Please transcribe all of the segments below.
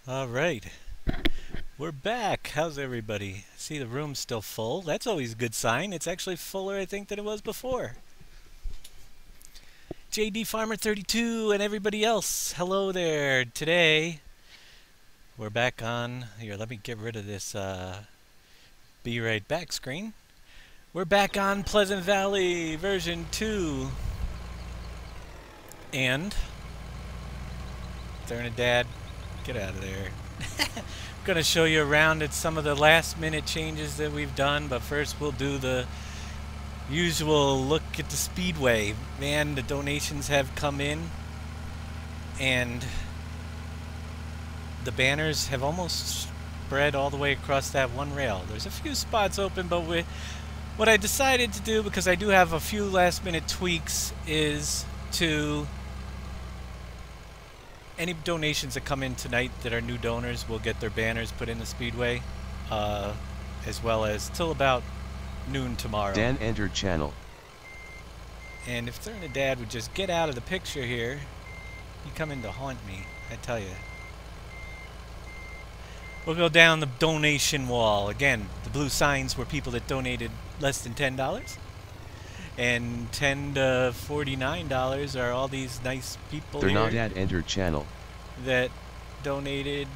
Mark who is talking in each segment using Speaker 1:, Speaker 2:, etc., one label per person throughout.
Speaker 1: All right, we're back. How's everybody? See, the room's still full. That's always a good sign. It's actually fuller, I think, than it was before. JD Farmer 32 and everybody else, hello there. Today, we're back on. Here, let me get rid of this Be Right Back screen. We're back on Pleasant Valley version 2. And, Dad, get out of there. Going to show you around at some of the last minute changes that we've done, but first we'll do the usual look at the speedway. Man, the donations have come in and the banners have almost spread all the way across that one rail. There's a few spots open, but what I decided to do, because I do have a few last minute tweaks, is to any donations that come in tonight that are new donors will get their banners put in the speedway, as well as till about noon tomorrow.
Speaker 2: Dan entered channel.
Speaker 1: And if Dad would just get out of the picture here, he come in to haunt me, I tell you. We'll go down the donation wall. Again, the blue signs were people that donated less than $10. And $10 to $49 are all these nice people here
Speaker 2: Dad entered channel
Speaker 1: that donated.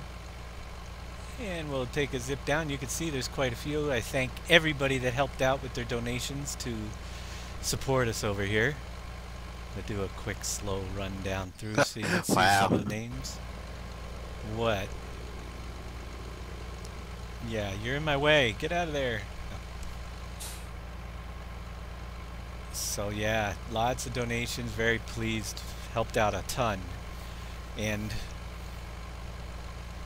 Speaker 1: And we'll take a zip down. You can see there's quite a few. I thank everybody that helped out with their donations to support us over here. I'll do a quick, slow run down through so you can see some of the names. What? Yeah, you're in my way. Get out of there. So yeah, lots of donations. Very pleased. Helped out a ton. And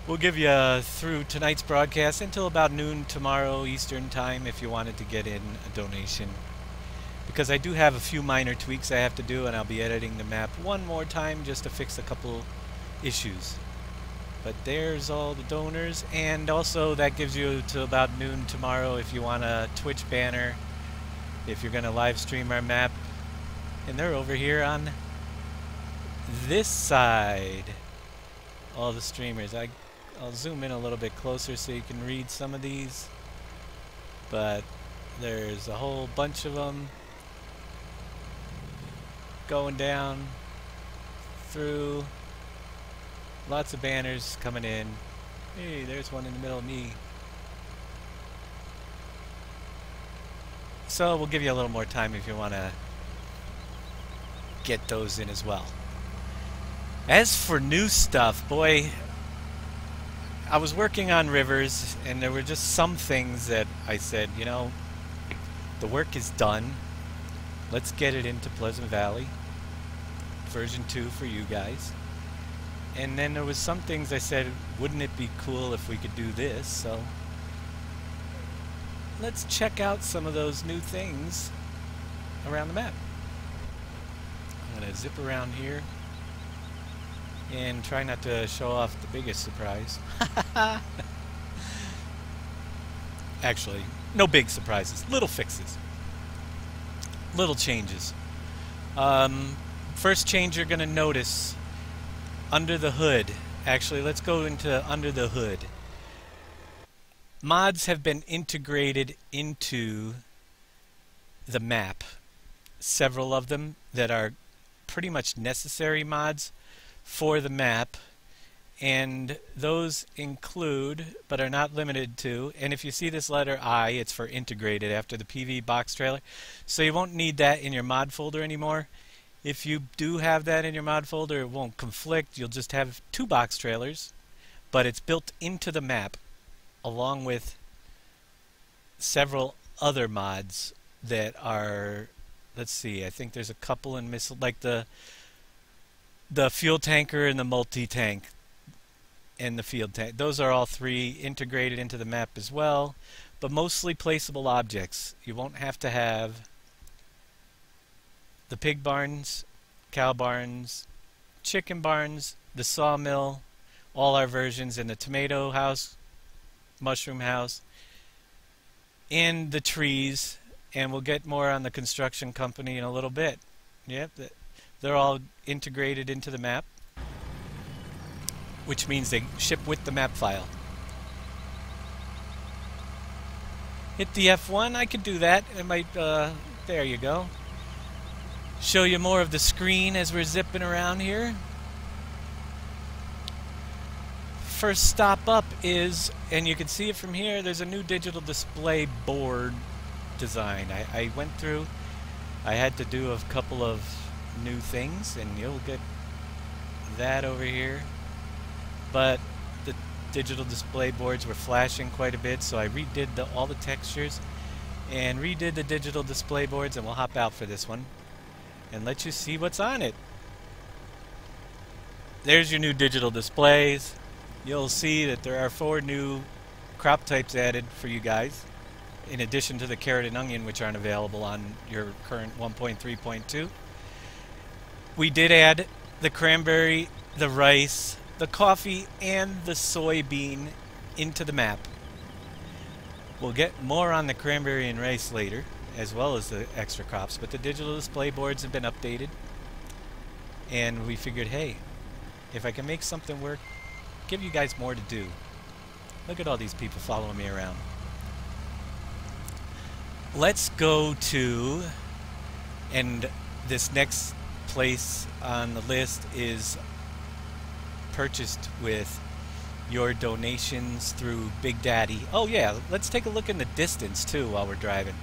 Speaker 1: we'll give you through tonight's broadcast until about noon tomorrow Eastern time if you wanted to get in a donation. Because I do have a few minor tweaks I have to do, and I'll be editing the map one more time just to fix a couple issues. But there's all the donors, and also that gives you to about noon tomorrow if you want a Twitch banner, if you're going to live stream our map. And they're over here on this side, all the streamers. I'll zoom in a little bit closer so you can read some of these, but there's a whole bunch of them going down through. Lots of banners coming in. Hey, there's one in the middle of me. So we'll give you a little more time if you want to get those in as well. As for new stuff, boy, I was working on Rivers, and there were just some things that I said, you know, the work is done. Let's get it into Pleasant Valley. Version 2 for you guys. And then there was some things I said, wouldn't it be cool if we could do this? So let's check out some of those new things around the map. I'm going to zip around here and try not to show off the biggest surprise. Actually, no big surprises. Little fixes. Little changes. First change you're going to notice, under the hood. Actually, let's go into under the hood. Mods have been integrated into the map. Several of them that are pretty much necessary mods for the map. And those include, but are not limited to, and if you see this letter I, it's for integrated after the PV box trailer. So you won't need that in your mod folder anymore. If you do have that in your mod folder, it won't conflict. You'll just have 2 box trailers, but it's built into the map along with several other mods that are, let's see, I think there's a couple in missile, like the fuel tanker and the multi-tank and the field tank. Those are all 3 integrated into the map as well, but mostly placeable objects. You won't have to have the pig barns, cow barns, chicken barns, the sawmill, all our versions, and the tomato house, mushroom house, and the trees, and we'll get more on the construction company in a little bit. Yep, they're all integrated into the map. which means they ship with the map file. Hit the F1, I could do that. It might, there you go. Show you more of the screen as we're zipping around here. First stop up is, and you can see it from here, there's a new digital display board design. I went through, I had to do a couple of new things, and you'll get that over here. But the digital display boards were flashing quite a bit, so I redid all the textures and redid the digital display boards, and we'll hop out for this one and let you see what's on it. There's your new digital displays. You'll see that there are 4 new crop types added for you guys, in addition to the carrot and onion, which aren't available on your current 1.3.2. We did add the cranberry, the rice, the coffee, and the soybean into the map. We'll get more on the cranberry and rice later, as well as the extra crops, but the digital display boards have been updated, and we figured, hey, if I can make something work, give you guys more to do. Look at all these people following me around. Let's go to, and this next place on the list is purchased with your donations through Big Daddy. Oh yeah, let's take a look in the distance too while we're driving.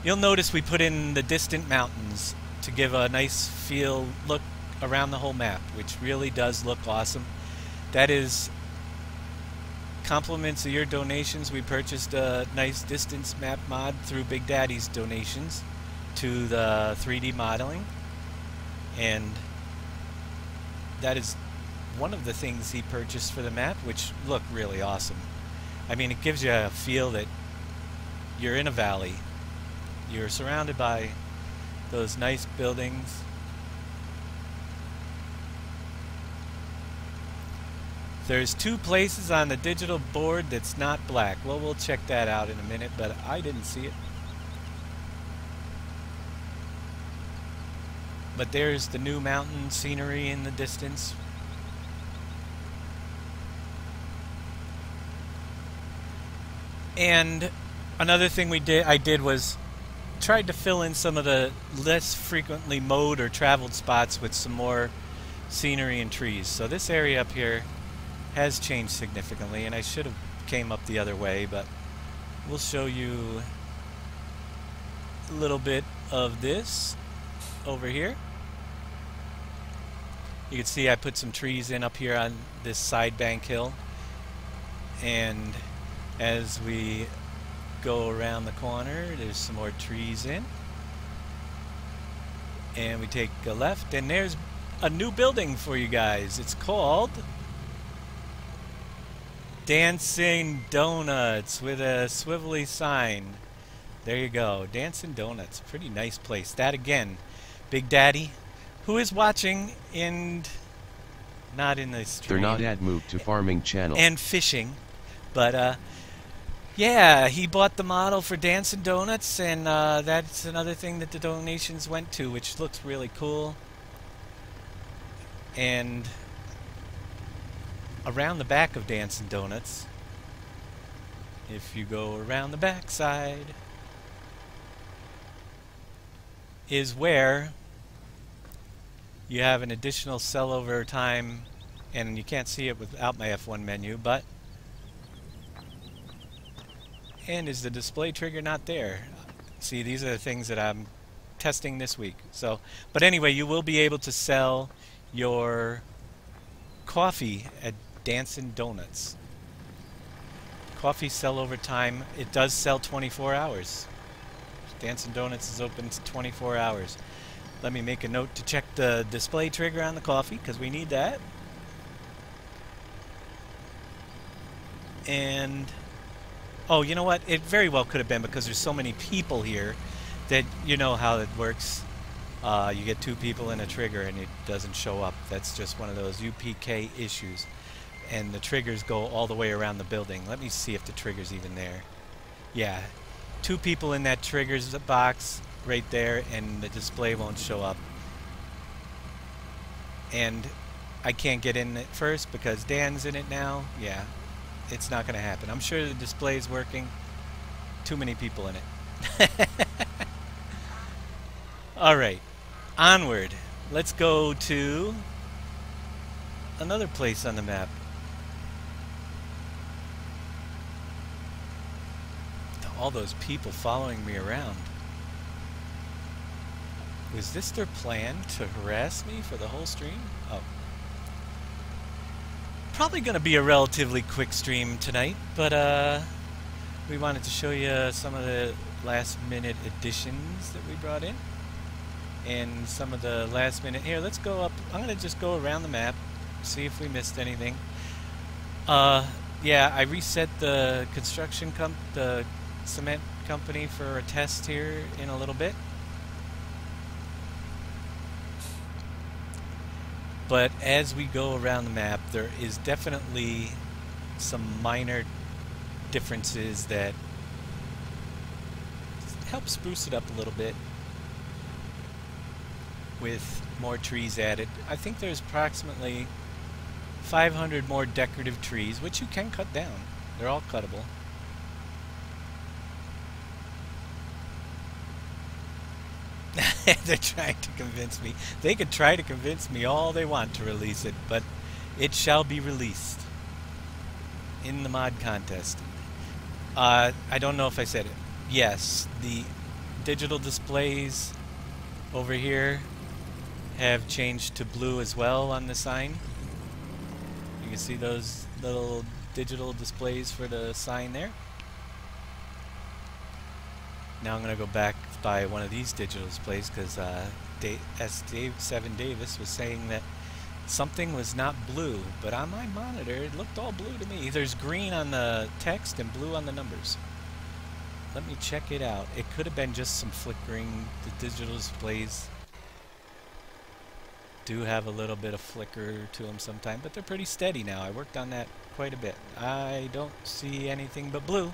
Speaker 1: You'll notice we put in the distant mountains to give a nice feel look around the whole map, which really does look awesome. That is compliments of your donations. We purchased a nice distance map mod through Big Daddy's donations to the 3D modeling, and that is one of the things he purchased for the map, which look really awesome. I mean, it gives you a feel that you're in a valley. You're surrounded by those nice buildings. There's 2 places on the digital board that's not black. Well, we'll check that out in a minute, but I didn't see it. But there's the new mountain scenery in the distance. And another thing I did was tried to fill in some of the less frequently mowed or traveled spots with some more scenery and trees. So this area up here has changed significantly, and I should have came up the other way, but we'll show you a little bit of this over here. You can see I put some trees in up here on this side bank hill, and as we go around the corner, there's some more trees in, and we take a left, and there's a new building for you guys. It's called Dancing Donuts with a swivelly sign. There you go, Dancing Donuts. Pretty nice place. That again, Big Daddy, who is watching and not in the stream.
Speaker 2: They're not at Move to Farming channel.
Speaker 1: And fishing, but yeah, he bought the model for Dancing Donuts, and that's another thing that the donations went to, which looks really cool. And around the back of Dancing Donuts, if you go around the back side, is where you have an additional sell over time, and you can't see it without my F1 menu, but and is the display trigger not there? See, these are the things that I'm testing this week. So, but anyway, you will be able to sell your coffee at Dancing Donuts. Coffee sell over time. It does sell 24 hours. Dancing Donuts is open 24 hours. Let me make a note to check the display trigger on the coffee, because we need that. And oh, you know what? It very well could have been because there's so many people here that you know how it works. You get 2 people in a trigger and it doesn't show up. That's just one of those UPK issues. And the triggers go all the way around the building. Let me see if the trigger's even there. Yeah, 2 people in that triggers box right there, and the display won't show up. And I can't get in it first because Dan's in it now. Yeah, it's not going to happen. I'm sure the display is working. Too many people in it. Alright, onward. Let's go to another place on the map. All those people following me around. Was this their plan to harass me for the whole stream? Oh. Probably going to be a relatively quick stream tonight, but we wanted to show you some of the last minute additions that we brought in. And some of the last minute... Here, let's go up. I'm going to just go around the map, see if we missed anything. Yeah, I reset the the cement company for a test here in a little bit. But as we go around the map, there is definitely some minor differences that help spruce it up a little bit with more trees added. I think there's approximately 500 more decorative trees, which you can cut down. They're all cuttable. They're trying to convince me. They could try to convince me all they want to release it, but it shall be released in the mod contest. I don't know if I said it. Yes, the digital displays over here have changed to blue as well on the sign. You can see those little digital displays for the sign there. Now I'm going to go back by one of these digital displays because S7 Davis was saying that something was not blue, but on my monitor it looked all blue to me. There's green on the text and blue on the numbers. Let me check it out. It could have been just some flickering. The digital displays do have a little bit of flicker to them sometimes, but they're pretty steady now. I worked on that quite a bit. I don't see anything but blue.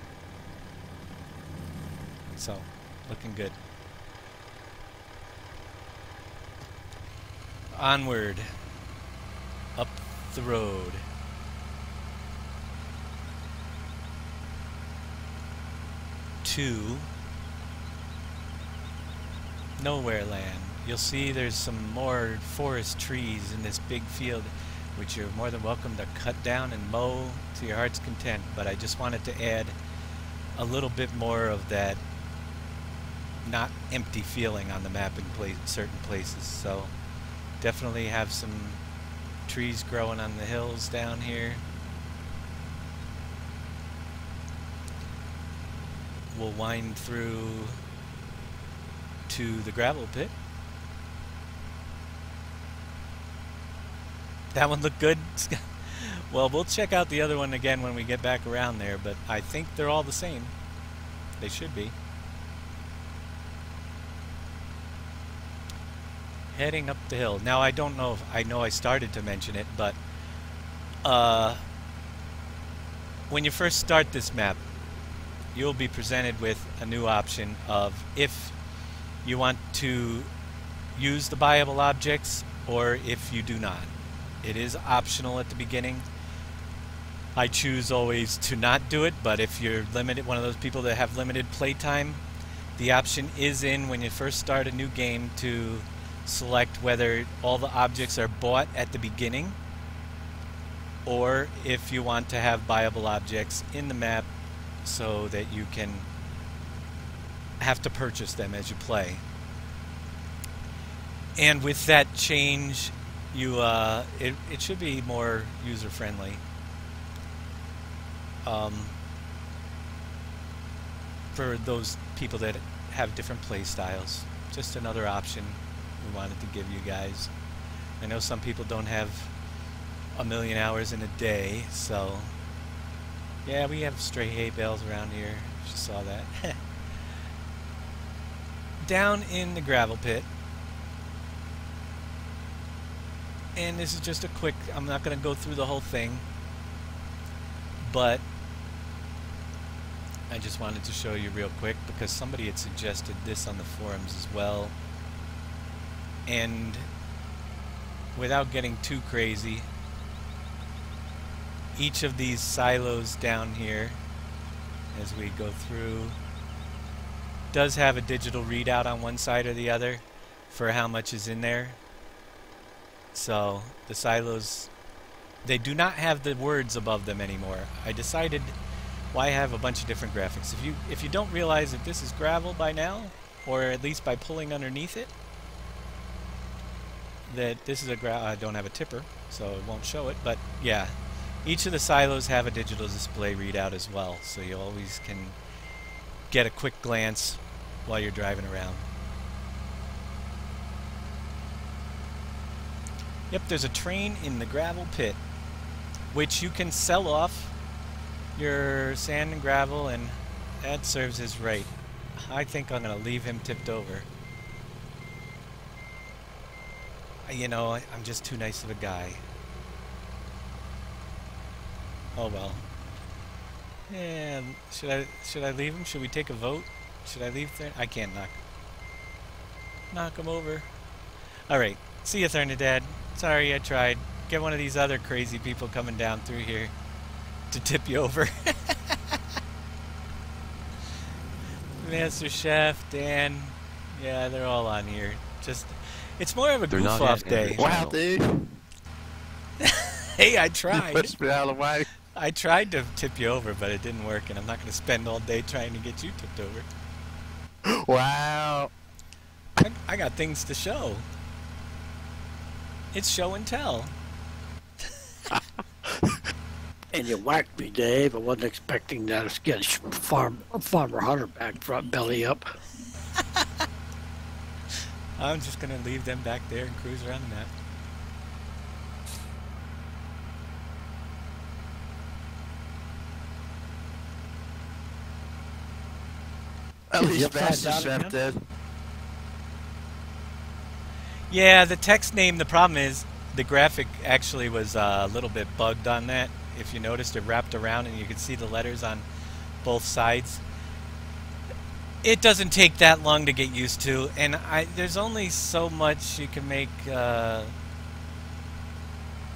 Speaker 1: So, looking good. Onward. Up the road. To Nowhere Land. You'll see there's some more forest trees in this big field, which you're more than welcome to cut down and mow to your heart's content, but I just wanted to add a little bit more of that not empty feeling on the map in certain places. So definitely have some trees growing on the hills down here. We'll wind through to the gravel pit. That one looked good. Well, we'll check out the other one again when we get back around there, but I think they're all the same. They should be. Heading up the hill. Now I don't know if I know I started to mention it, but when you first start this map, you'll be presented with a new option of if you want to use the buyable objects or if you do not. It is optional at the beginning. I choose always to not do it, but if you're limited, one of those people that have limited playtime, the option is in when you first start a new game to select whether all the objects are bought at the beginning or if you want to have buyable objects in the map so that you can have to purchase them as you play. And with that change, you it should be more user-friendly. For those people that have different play styles. Just another option we wanted to give you guys. I know some people don't have a million hours in a day, so yeah, we have stray hay bales around here. You just saw that. Down in the gravel pit. And this is just a quick, I'm not going to go through the whole thing, but I just wanted to show you real quick because somebody had suggested this on the forums as well. And without getting too crazy, each of these silos down here, as we go through, does have a digital readout on one side or the other for how much is in there. So the silos, they do not have the words above them anymore. I decided, why have a bunch of different graphics? If you don't realize that this is gravel by now, or at least by pulling underneath it, that this is I don't have a tipper, so it won't show it, but yeah, each of the silos have a digital display readout as well, so you always can get a quick glance while you're driving around. Yep, there's a train in the gravel pit, which you can sell off your sand and gravel, and that serves his right. I think I'm going to leave him tipped over. You know, I'm just too nice of a guy. Oh well. Yeah, should I leave him? Should we take a vote? Should I leave there? I can't knock him over. Alright, see you, Thernadad. Sorry I tried. Get one of these other crazy people coming down through here to tip you over. Master Chef, Dan, yeah, they're all on here. Just, it's more of a goof-off day.
Speaker 3: Wow, dude.
Speaker 1: Hey, I tried.
Speaker 3: Push me out of the way.
Speaker 1: I tried to tip you over, but it didn't work, and I'm not going to spend all day trying to get you tipped over.
Speaker 3: Wow.
Speaker 1: I got things to show. It's show and tell.
Speaker 4: And you whacked me, Dave. I wasn't expecting that to get a farmer hunter back front belly up.
Speaker 1: I'm just going to leave them back there and cruise around the map.
Speaker 3: At least
Speaker 4: Yep,
Speaker 3: Master
Speaker 4: down
Speaker 3: Chef
Speaker 4: again.
Speaker 3: did.
Speaker 1: Yeah, the text name, the problem is the graphic actually was a little bit bugged on that. If you noticed, it wrapped around and you could see the letters on both sides. It doesn't take that long to get used to, and there's only so much you can make a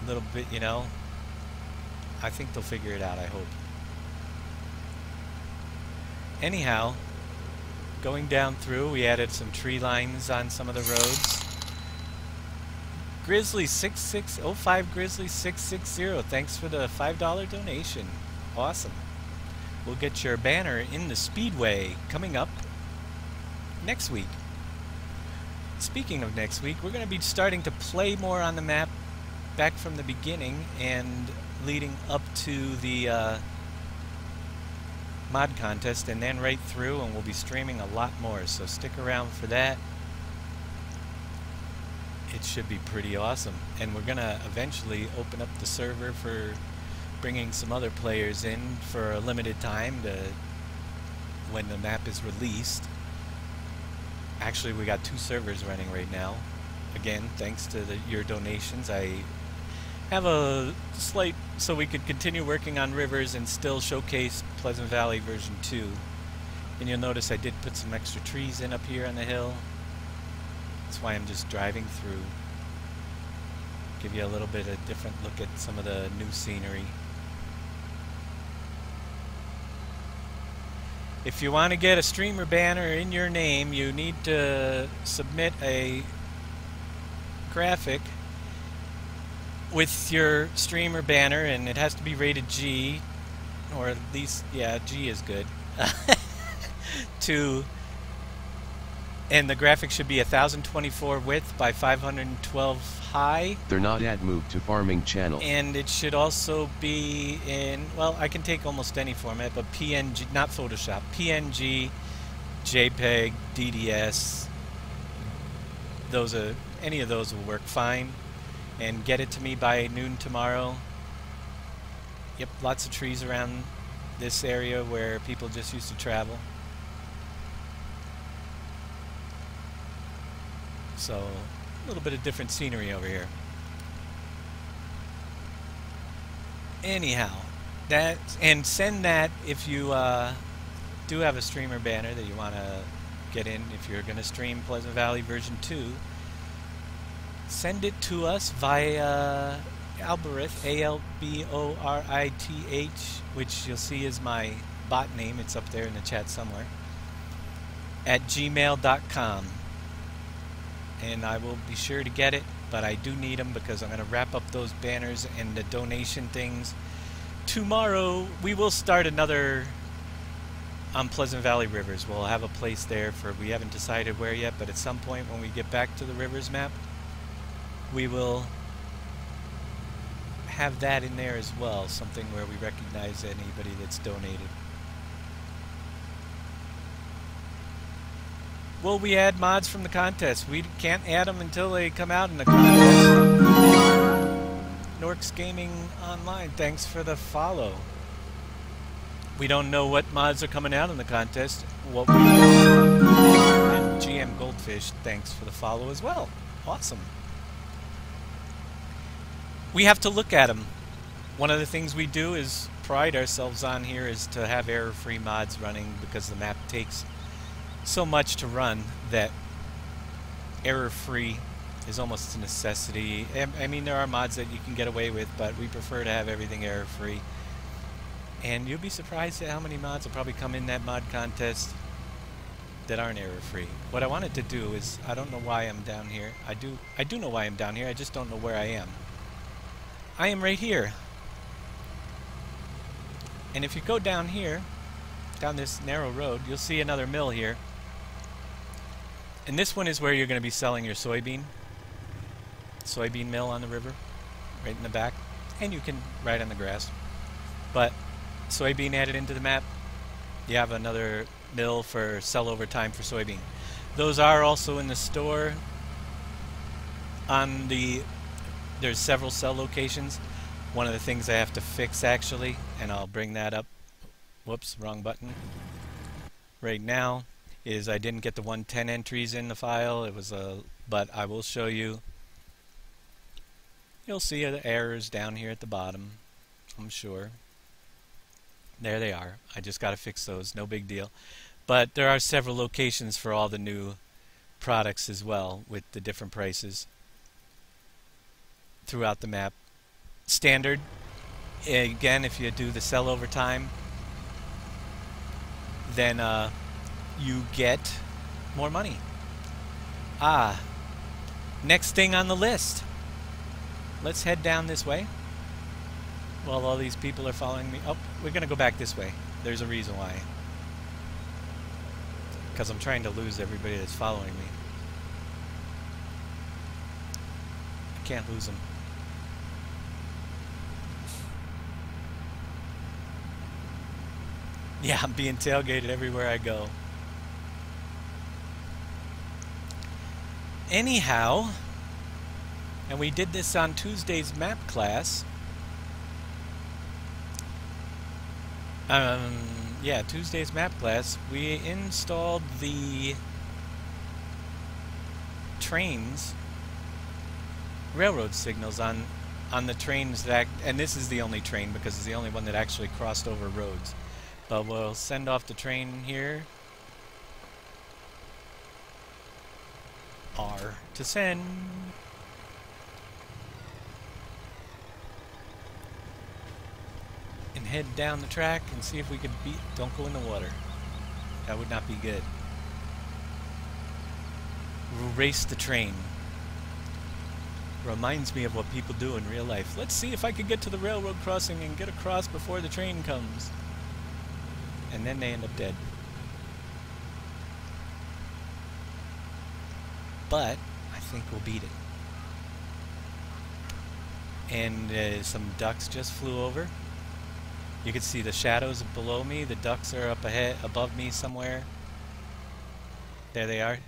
Speaker 1: little bit, you know. I think they'll figure it out, I hope. Anyhow, going down through, we added some tree lines on some of the roads. Grizzly6605 Grizzly660, thanks for the $5 donation. Awesome. We'll get your banner in the Speedway coming up next week. Speaking of next week, we're going to be starting to play more on the map back from the beginning and leading up to the mod contest and then right through, and we'll be streaming a lot more, so stick around for that. It should be pretty awesome, and we're gonna eventually open up the server for bringing some other players in for a limited time to when the map is released. Actually, we got 2 servers running right now. Again, thanks to your donations. I have a slight, so we could continue working on Rivers and still showcase Pleasant Valley version 2. And you'll notice I did put some extra trees in up here on the hill. That's why I'm just driving through. Give you a little bit of different look at some of the new scenery. If you want to get a streamer banner in your name, you need to submit a graphic with your streamer banner, and it has to be rated G, or at least, yeah, G is good. And the graphic should be 1024 width by 512 high.
Speaker 2: They're not at move to farming channel.
Speaker 1: And it should also be in, well, I can take almost any format, but PNG, not Photoshop, PNG, JPEG, DDS, any of those will work fine. And get it to me by noon tomorrow. Yep, lots of trees around this area where people just used to travel. So, a little bit of different scenery over here. Anyhow, and send that if you do have a streamer banner that you want to get in. If you're going to stream Pleasant Valley version 2, send it to us via Alborith, Alborith, which you'll see is my bot name. It's up there in the chat somewhere, at gmail.com. And I will be sure to get it, but I do need them because I'm going to wrap up those banners and the donation things. Tomorrow we will start another on Pleasant Valley Rivers. We'll have a place there for, we haven't decided where yet, but at some point when we get back to the rivers map, we will have that in there as well, something where we recognize anybody that's donated. Will we add mods from the contest? We can't add them until they come out in the contest. Norks Gaming Online, thanks for the follow. We don't know what mods are coming out in the contest. What we and GM Goldfish, thanks for the follow as well. Awesome. We have to look at them. One of the things we do is pride ourselves on here is to have error-free mods running, because the map takes so much to run that error-free is almost a necessity. I mean, there are mods that you can get away with, but we prefer to have everything error-free. And you'll be surprised at how many mods will probably come in that mod contest that aren't error-free. What I wanted to do is, I don't know why I'm down here. I do know why I'm down here, I just don't know where I am. I am right here. And if you go down here, down this narrow road, you'll see another mill here. And this one is where you're going to be selling your soybean mill on the river, right in the back. And you can ride on the grass. But soybean added into the map, you have another mill for sell over time for soybean. Those are also in the store. There's several sell locations. One of the things I have to fix, actually, and I'll bring that up, whoops, wrong button, right now, is I didn't get the 110 entries in the file. But I will show you. You'll see the errors down here at the bottom, I'm sure. There they are. I just got to fix those. No big deal. But there are several locations for all the new products as well, with the different prices throughout the map. Standard, again, if you do the sell over time, then you get more money. Next thing on the list. Let's head down this way. While all these people are following me. Oh, we're going to go back this way. There's a reason why. Because I'm trying to lose everybody that's following me. I can't lose them. Yeah, I'm being tailgated everywhere I go. Anyhow, and we did this on Tuesday's map class. Yeah, Tuesday's map class, we installed the trains, railroad signals on the trains that, and this is the only train because it's the only one that actually crossed over roads. But we'll send off the train here. R to send. And head down the track and see if we can beat. Don't go in the water. That would not be good. We'll race the train. Reminds me of what people do in real life. Let's see if I can get to the railroad crossing and get across before the train comes. And then they end up dead. But I think we'll beat it. And some ducks just flew over. You can see the shadows below me. The ducks are up ahead, above me somewhere. There they are.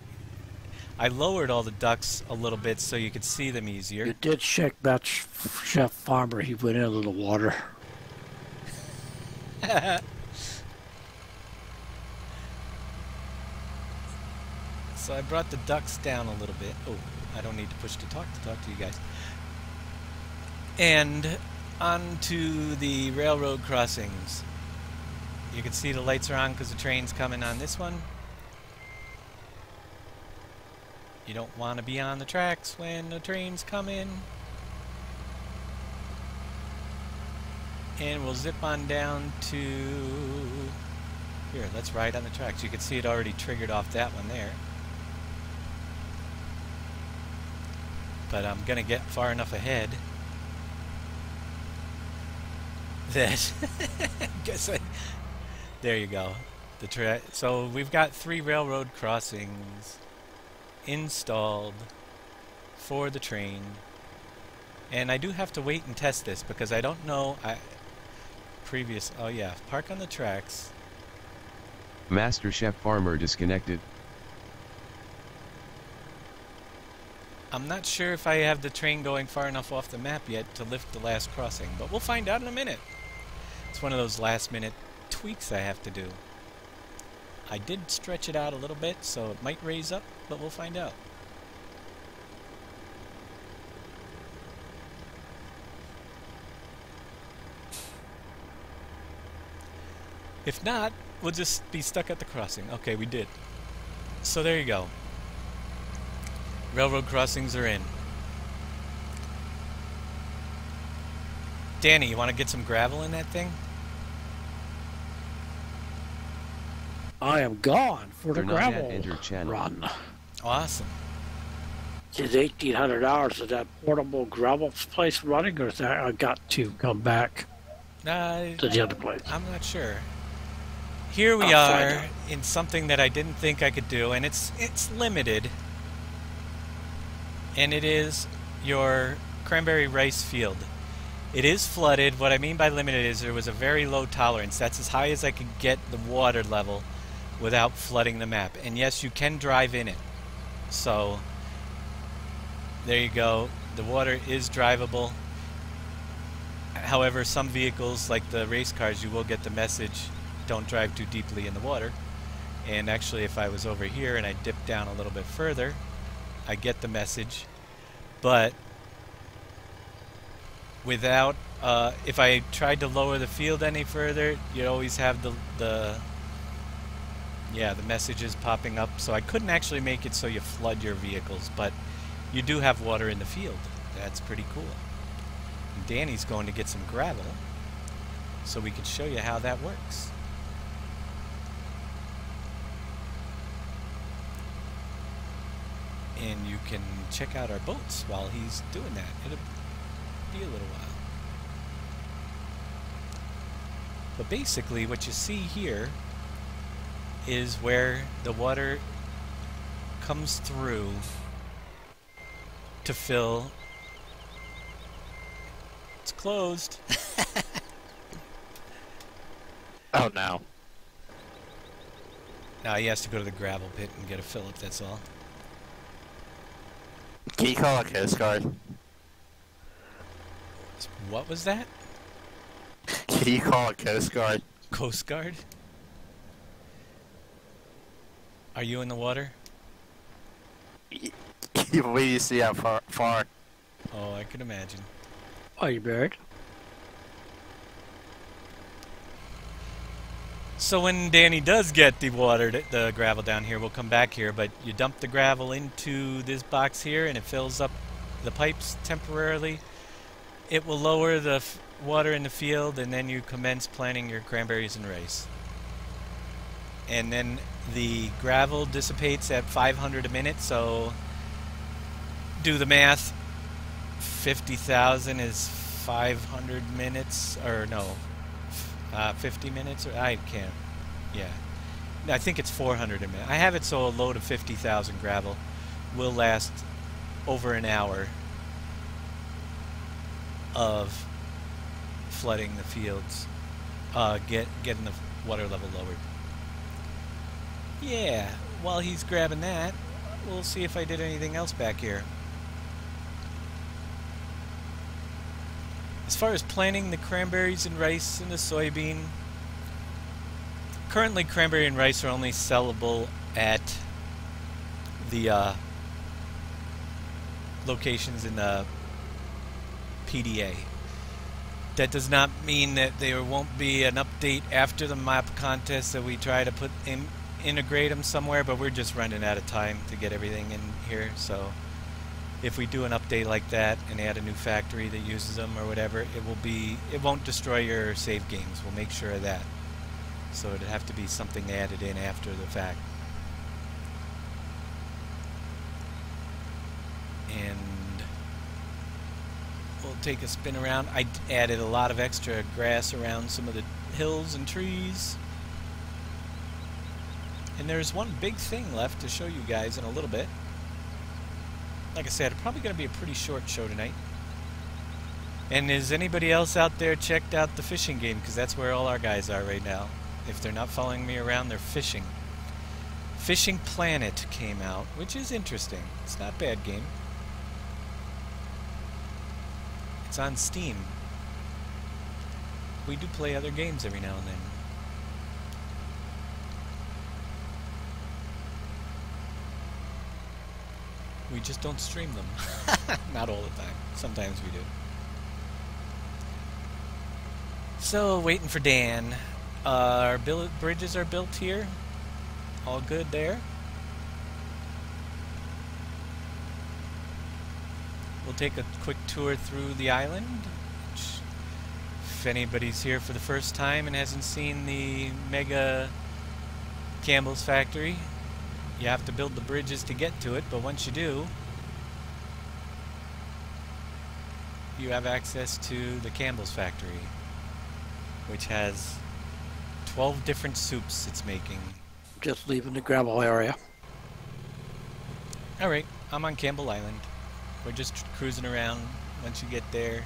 Speaker 1: I lowered all the ducks a little bit so you could see them easier.
Speaker 4: You did check that Chef Farmer. He went into the water.
Speaker 1: So I brought the ducks down a little bit. Oh, I don't need to push to talk to you guys. And onto the railroad crossings. You can see the lights are on because the train's coming on this one. You don't want to be on the tracks when the train's coming. And we'll zip on down to... Here, let's ride on the tracks. You can see it already triggered off that one there. But I'm going to get far enough ahead that... There you go. So we've got 3 railroad crossings installed for the train. And I do have to wait and test this because I don't know... Oh yeah, park on the tracks.
Speaker 2: Master Chef Farmer disconnected.
Speaker 1: I'm not sure if I have the train going far enough off the map yet to lift the last crossing, but we'll find out in a minute. It's one of those last minute tweaks I have to do. I did stretch it out a little bit, so it might raise up, but we'll find out. If not, we'll just be stuck at the crossing. Okay, we did. So there you go. Railroad crossings are in. Danny, you want to get some gravel in that thing?
Speaker 4: I am gone for the
Speaker 2: They're not yet
Speaker 4: gravel
Speaker 2: entered channel.
Speaker 4: run.
Speaker 1: Awesome.
Speaker 4: Is 1,800 hours of that portable gravel place running, or is that I got to come back to the other place?
Speaker 1: I'm not sure. Here we are in something that I didn't think I could do, and it's limited. And it is your cranberry rice field. It is flooded. What I mean by limited is there was a very low tolerance. That's as high as I could get the water level without flooding the map. And yes, you can drive in it. So there you go. The water is drivable. However, some vehicles, like the race cars, you will get the message, don't drive too deeply in the water. And actually, if I was over here and I dipped down a little bit further, I get the message. But without, if I tried to lower the field any further, you'd always have the messages popping up. So I couldn't actually make it so you flood your vehicles, but you do have water in the field. That's pretty cool. And Danny's going to get some gravel so we can show you how that works. And you can check out our boats while he's doing that. It'll be a little while. But basically what you see here is where the water comes through to fill. It's closed.
Speaker 3: Oh no.
Speaker 1: Now he has to go to the gravel pit and get a fill-up, that's all.
Speaker 3: Can you call a Coast Guard?
Speaker 1: What was that?
Speaker 3: Can you call a Coast Guard?
Speaker 1: Coast Guard? Are you in the water?
Speaker 3: Wait till you see how far.
Speaker 1: Oh, I can imagine.
Speaker 4: Are you buried?
Speaker 1: So when Danny does get the water, the gravel down here, we'll come back here, but you dump the gravel into this box here and it fills up the pipes temporarily. It will lower the water in the field, and then you commence planting your cranberries and rice. And then the gravel dissipates at 500 a minute, so do the math. 50,000 is 500 minutes, or no, 50 minutes, or I can't, yeah. I think it's 400 a minute. I have it so a load of 50,000 gravel will last over an hour of flooding the fields, getting the water level lowered. Yeah, while he's grabbing that, we'll see if I did anything else back here. As far as planting the cranberries and rice and the soybean, currently cranberry and rice are only sellable at the locations in the PDA. That does not mean that there won't be an update after the map contest that we try to put integrate them somewhere, but we're just running out of time to get everything in here. So if we do an update like that and add a new factory that uses them or whatever, it won't destroy your save games. We'll make sure of that. So it'd have to be something added in after the fact. And we'll take a spin around. I added a lot of extra grass around some of the hills and trees. And there's one big thing left to show you guys in a little bit. Like I said, it's probably going to be a pretty short show tonight. And is anybody else out there checked out the fishing game? Because that's where all our guys are right now. If they're not following me around, they're fishing. Fishing Planet came out, which is interesting. It's not a bad game. It's on Steam. We do play other games every now and then. We just don't stream them. Not all the time. Sometimes we do. So, waiting for Dan. Our bridges are built here. All good there. We'll take a quick tour through the island. If anybody's here for the first time and hasn't seen the Mega Campbell's factory, you have to build the bridges to get to it, but once you do, you have access to the Campbell's factory, which has 12 different soups it's making.
Speaker 4: Just leaving the gravel area.
Speaker 1: Alright, I'm on Campbell Island. We're just cruising around. Once you get there,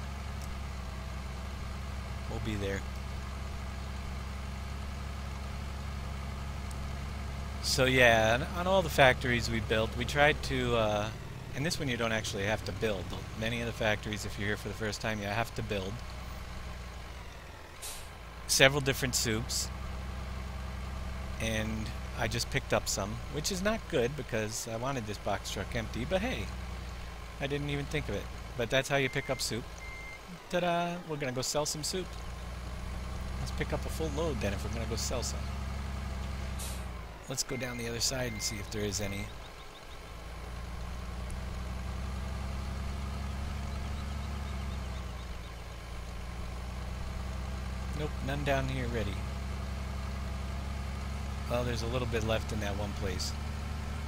Speaker 1: we'll be there. So yeah, on all the factories we built, we tried to, and this one you don't actually have to build. Many of the factories, if you're here for the first time, you have to build. Several different soups. And I just picked up some, which is not good because I wanted this box truck empty, but hey, I didn't even think of it. But that's how you pick up soup. Ta-da! We're gonna go sell some soup. Let's pick up a full load then if we're gonna go sell some. Let's go down the other side and see if there is any. Nope, none down here ready. Well, there's a little bit left in that one place.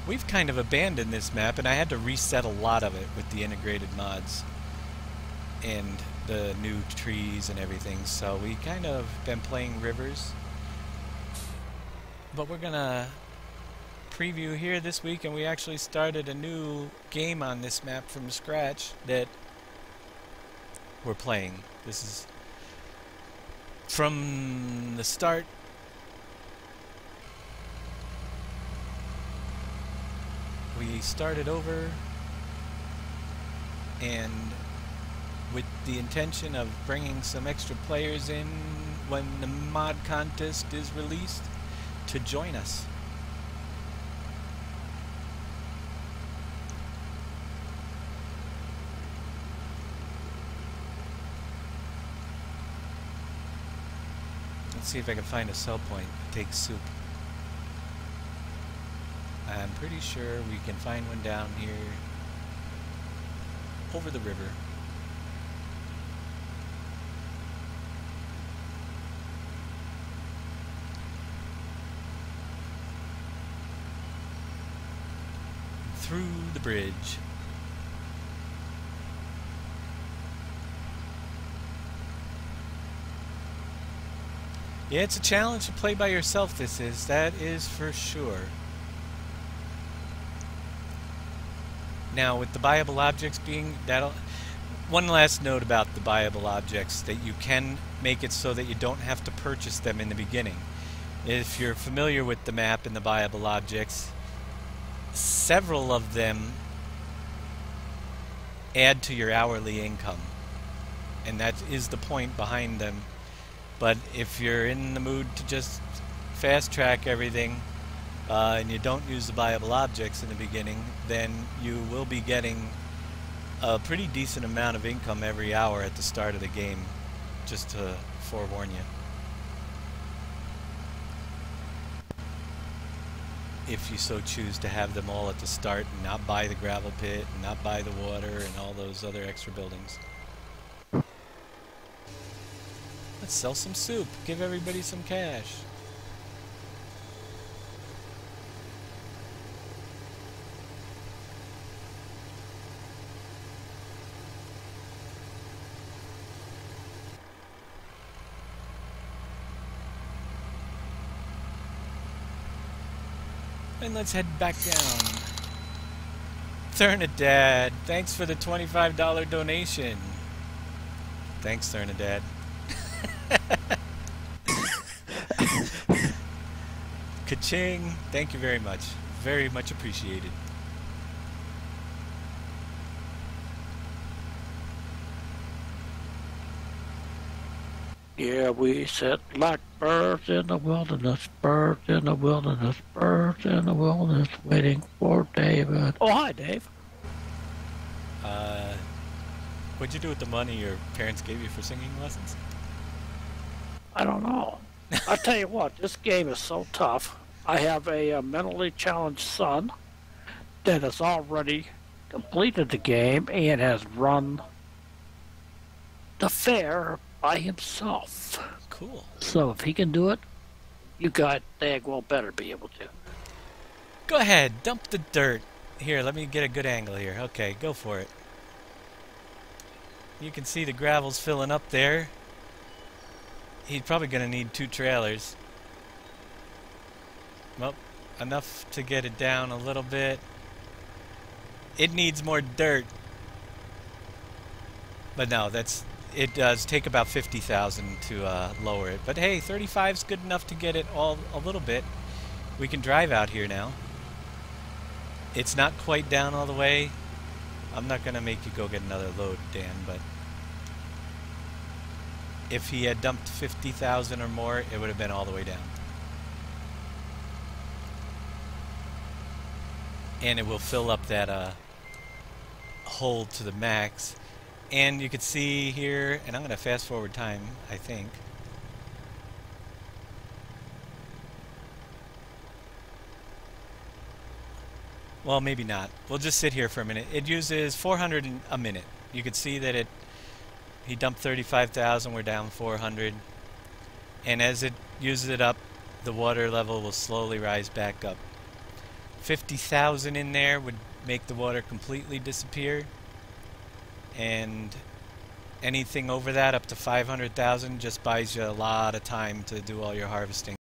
Speaker 1: We've kind of abandoned this map, and I had to reset a lot of it with the integrated mods and the new trees and everything, so we kind of been playing rivers. But we're gonna preview here this week, and we actually started a new game on this map from scratch that we're playing. This is from the start. We started over, and with the intention of bringing some extra players in when the mod contest is released to join us. Let's see if I can find a sell point that takes soup. I'm pretty sure we can find one down here over the river. Through the bridge. Yeah, it's a challenge to play by yourself, this is. That is for sure. Now, with the buyable objects being... One last note about the buyable objects, that you can make it so that you don't have to purchase them in the beginning. If you're familiar with the map and the buyable objects, several of them add to your hourly income, and that is the point behind them. But if you're in the mood to just fast track everything and you don't use the buyable objects in the beginning, then you will be getting a pretty decent amount of income every hour at the start of the game, just to forewarn you. if you so choose to have them all at the start and not buy the gravel pit and not buy the water and all those other extra buildings. Let's sell some soup. Give everybody some cash. And let's head back down. Thernadad, thanks for the $25 donation. Thanks, Thernadad. Ka-ching. Thank you very much. Very much appreciated.
Speaker 4: Yeah, we sit like birds in the wilderness, birds in the wilderness, birds in the wilderness, waiting for David. Oh, hi, Dave.
Speaker 1: What'd you do with the money your parents gave you for singing lessons?
Speaker 4: I don't know. I'll tell you what, this game is so tough. I have a mentally challenged son that has already completed the game and has run the fair by himself.
Speaker 1: Cool.
Speaker 4: So if he can do it, you guys well better be able to.
Speaker 1: Go ahead, dump the dirt. Here, let me get a good angle here. Okay, go for it. You can see the gravel's filling up there. He's probably going to need 2 trailers. Well, enough to get it down a little bit. It needs more dirt. But no, it does take about 50,000 to lower it. But hey, 35's good enough to get it all a little bit. We can drive out here now. It's not quite down all the way. I'm not going to make you go get another load, Dan, but if he had dumped 50,000 or more, it would have been all the way down. And it will fill up that hole to the max. And you can see here, and I'm going to fast forward time, I think. Well, maybe not. We'll just sit here for a minute. It uses 400 a minute. You can see that he dumped 35,000, we're down 400. And as it uses it up, the water level will slowly rise back up. 50,000 in there would make the water completely disappear. And anything over that, up to 500,000, just buys you a lot of time to do all your harvesting.